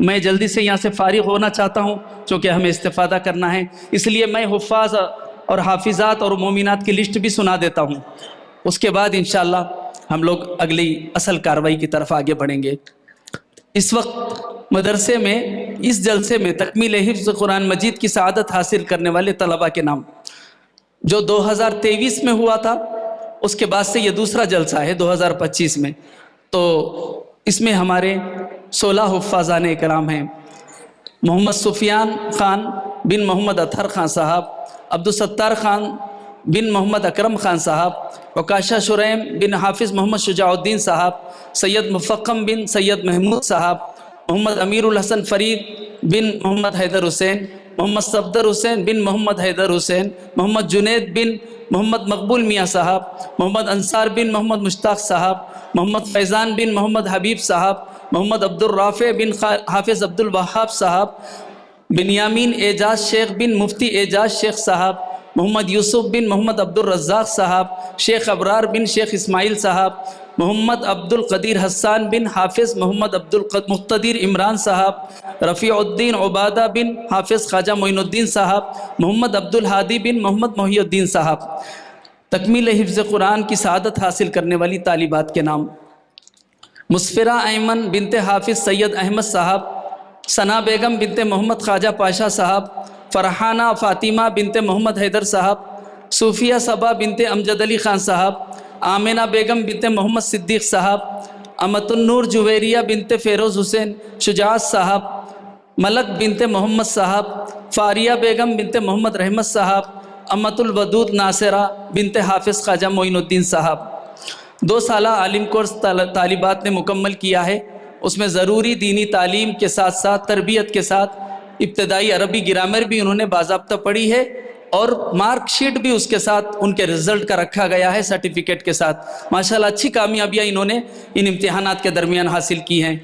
میں جلدی سے یہاں سے فارغ ہونا چاہتا ہوں چونکہ ہمیں استفادہ کرنا ہے، اس لیے میں حفاظ اور حافظات اور مومنات کی لسٹ بھی سنا دیتا ہوں، اس کے بعد انشاءاللہ ہم لوگ اگلی اصل کارروائی کی طرف آگے بڑھیں گے۔ اس وقت مدرسے میں اس جلسے میں تکمیل حفظ قرآن مجید کی سعادت حاصل کرنے والے طلباء کے نام جو 2023 میں ہوا تھا، اس کے بعد سے یہ دوسرا جلسہ ہے 2025 میں، تو اس میں ہمارے 16 حفاظان اکرام ہیں۔ محمد سفیان خان بن محمد اطہر خان صاحب، عبدالستار خان بن محمد اکرم خان صاحب، عکاشہ شریم بن حافظ محمد شجاع الدین صاحب، سید مفخم بن سید محمود صاحب، محمد امیر الحسن فرید بن محمد حیدر حسین، محمد صفدر حسین بن محمد حیدر حسین، محمد جنید بن محمد مقبول میاں صاحب، محمد انصار بن محمد مشتاق صاحب، محمد فیضان بن محمد حبیب صاحب، محمد عبد الرافع بن حافظ عبد الوہاب صاحب، بنیامین اعجاز شیخ بن مفتی اعجاز شیخ صاحب، محمد یوسف بن محمد عبد الرزاق صاحب، شیخ ابرار بن شیخ اسماعیل صاحب، محمد عبد القدیر حسان بن حافظ محمد عبد المقتدر عمران صاحب، رفیع الدین عبادہ بن حافظ خواجہ معین الدین صاحب، محمد عبد الہادی بن محمد محی الدین صاحب۔ تکمیل حفظ قرآن کی سعادت حاصل کرنے والی طالبات کے نام: مسفرہ ایمن بنت حافظ سید احمد صاحب، ثنا بیگم بنت محمد خواجہ پاشا صاحب، فرحانہ فاطمہ بنت محمد حیدر صاحب، صوفیہ صبا بنت امجد علی خان صاحب، آمنہ بیگم بنت محمد صدیق صاحب، امت النور جویریہ بنت فیروز حسین شجاعت صاحب، ملک بنت محمد صاحب، فاریہ بیگم بنت محمد رحمت صاحب، امت الودود ناصرہ بنت حافظ خواجہ معین الدین صاحب۔ 2 سالہ عالم کورس طالبات نے مکمل کیا ہے، اس میں ضروری دینی تعلیم کے ساتھ ساتھ تربیت کے ساتھ ابتدائی عربی گرامر بھی انہوں نے باضابطہ پڑھی ہے، اور مارک شیٹ بھی اس کے ساتھ ان کے رزلٹ کا رکھا گیا ہے سرٹیفکیٹ کے ساتھ۔ ماشاءاللہ اچھی کامیابیاں انہوں نے ان امتحانات کے درمیان حاصل کی ہیں۔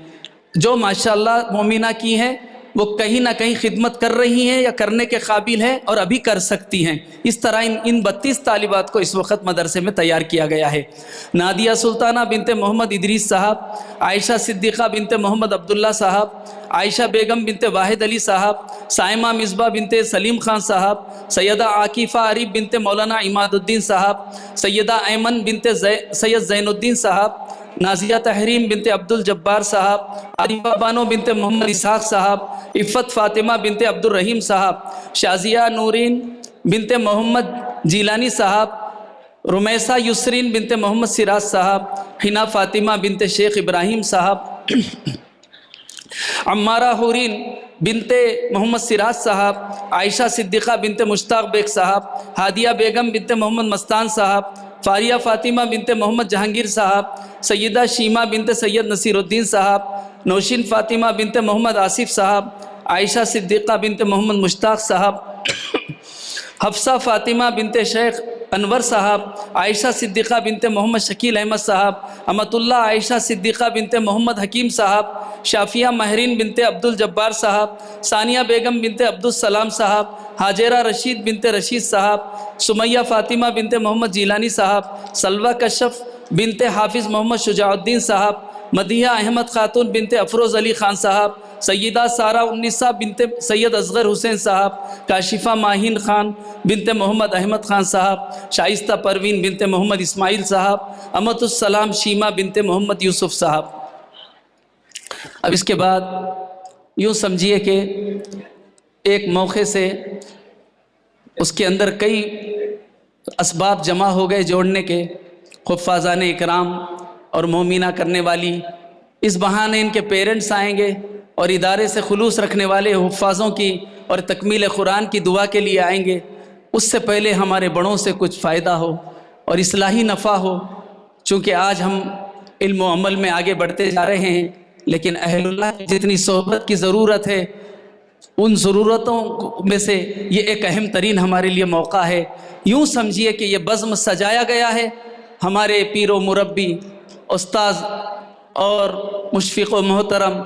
جو ماشاءاللہ مومنہ کی ہیں وہ کہیں نہ کہیں خدمت کر رہی ہیں یا کرنے کے قابل ہیں اور ابھی کر سکتی ہیں۔ اس طرح ان 32 طالبات کو اس وقت مدرسے میں تیار کیا گیا ہے۔ نادیہ سلطانہ بنت محمد ادریس صاحب، عائشہ صدیقہ بنت محمد عبداللہ صاحب، عائشہ بیگم بنت واحد علی صاحب، سائمہ مصباح بنت سلیم خان صاحب، سیدہ عاکفہ عریف بنت مولانا عماد الدین صاحب، سیدہ ایمن بنت سید زین الدین صاحب، نازیہ تحریم بنت عبد الجبار صاحب، عارفہ بانو بنت محمد اسحاق صاحب، عفت فاطمہ بنت عبد الرحیم صاحب، شازیہ نورین بنت محمد جیلانی صاحب، رمیسہ یسرین بنت محمد سراج صاحب، حنا فاطمہ بنت شیخ ابراہیم صاحب، عمارہ حورین بنت محمد سراج صاحب، عائشہ صدیقہ بنت مشتاق بیگ صاحب، ہادیہ بیگم بنت محمد مستان صاحب، فاریہ فاطمہ بنت محمد جہانگیر صاحب، سیدہ شیمہ بنت سید نصیر الدین صاحب، نوشین فاطمہ بنت محمد آصف صاحب، عائشہ صدیقہ بنت محمد مشتاق صاحب، حفصہ فاطمہ بنت شیخ انور صاحب، عائشہ صدیقہ بنت محمد شکیل احمد صاحب، امت اللہ عائشہ صدیقہ بنت محمد حکیم صاحب، شافیہ مہرین بنت عبد الجبار صاحب، ثانیہ بیگم بنت عبدالسلام صاحب، حاجرہ رشید بنت رشید صاحب، سمیہ فاطمہ بنت محمد جیلانی صاحب، سلوہ کشف بنت حافظ محمد شجاع الدین صاحب، مدیحہ احمد خاتون بنت افروز علی خان صاحب، سیدہ سارہ النساء بنت سید اصغر حسین صاحب، کاشفہ ماہین خان بنت محمد احمد خان صاحب، شائستہ پروین بنت محمد اسماعیل صاحب، امت السلام شیمہ بنت محمد یوسف صاحب۔ اب اس کے بعد یوں سمجھیے کہ ایک موقع سے اس کے اندر کئی اسباب جمع ہو گئے جوڑنے کے، حفاظان اکرام اور مومنہ کرنے والی، اس بہانے ان کے پیرنٹس آئیں گے اور ادارے سے خلوص رکھنے والے حفاظوں کی اور تکمیل قرآن کی دعا کے لیے آئیں گے۔ اس سے پہلے ہمارے بڑوں سے کچھ فائدہ ہو اور اصلاحی نفع ہو، چونکہ آج ہم علم و عمل میں آگے بڑھتے جا رہے ہیں، لیکن اہل اللہ کی جتنی صحبت کی ضرورت ہے ان ضرورتوں میں سے یہ ایک اہم ترین ہمارے لیے موقع ہے۔ یوں سمجھیے کہ یہ بزم سجایا گیا ہے ہمارے پیر و مربی استاذ اور مشفق و محترم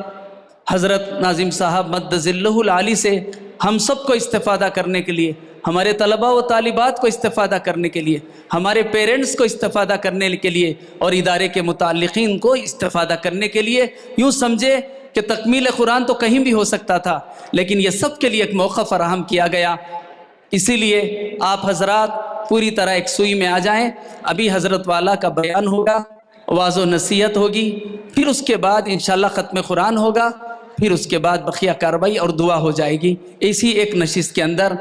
حضرت ناظم صاحب مد ظلہ العالی سے ہم سب کو استفادہ کرنے کے لیے، ہمارے طلباء و طالبات کو استفادہ کرنے کے لیے، ہمارے پیرنٹس کو استفادہ کرنے کے لیے اور ادارے کے متعلقین کو استفادہ کرنے کے لیے۔ یوں سمجھے کہ تکمیل قرآن تو کہیں بھی ہو سکتا تھا، لیکن یہ سب کے لیے ایک موقع فراہم کیا گیا۔ اسی لیے آپ حضرات پوری طرح ایک سوئی میں آ جائیں۔ ابھی حضرت والا کا بیان ہوگا، واعظ و نصیحت ہوگی، پھر اس کے بعد انشاءاللہ ختم قرآن ہوگا، پھر اس کے بعد بقیہ کارروائی اور دعا ہو جائے گی، اسی ایک نشست کے اندر۔